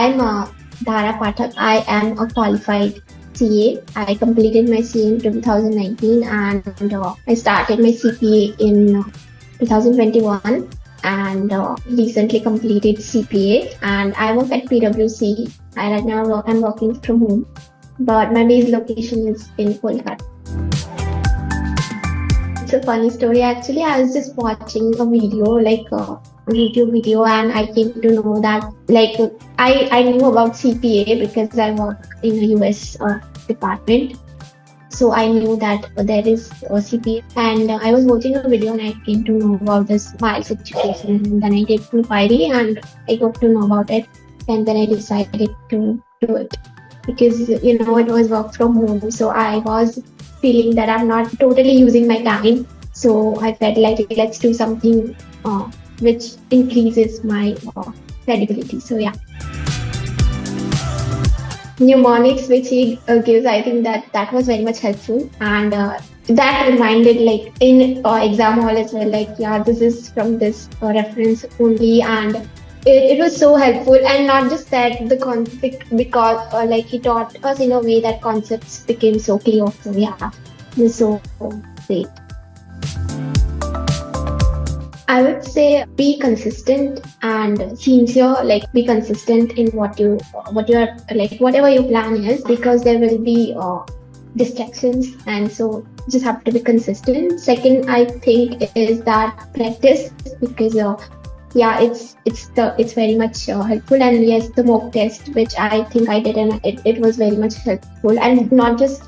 I'm Dhara Pathak. I am a qualified CA. I completed my CA in 2019 and I started my CPA in 2021 and recently completed CPA. And I work at PwC. Right now I'm working from home, but my base location is in Kolkata. It's a funny story actually. I was just watching a video, like a YouTube video, and I came to know that I knew about CPA because I work in a US department. So I knew that there is a CPA, and I was watching a video and I came to know about this Miles education, and then I did inquiry and I got to know about it, and then I decided to do it because it was work from home. So I was feeling that I'm not totally using my time. So I felt like let's do something which increases my credibility. So yeah. Mnemonics, which he gives, I think that was very much helpful, and that reminded, like in exam hall as well, like this is from this reference only, and it was so helpful. And not just that, the concept, because he taught us in a way that concepts became so clear. So yeah, it was so great. I would say be consistent and sincere, like be consistent in what you are, like whatever your plan is, because there will be distractions, and so just have to be consistent. Second, I think is that practice, because it's very much helpful. And yes, the mock test, which I think I did, and it was very much helpful, and not just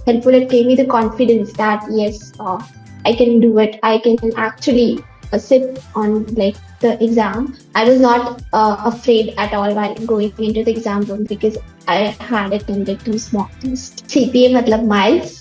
helpful, it gave me the confidence that yes, I can do it. I can actually sit on like the exam. I was not afraid at all while going into the exam room because I had attended 2 mock tests. CPA matlab Miles.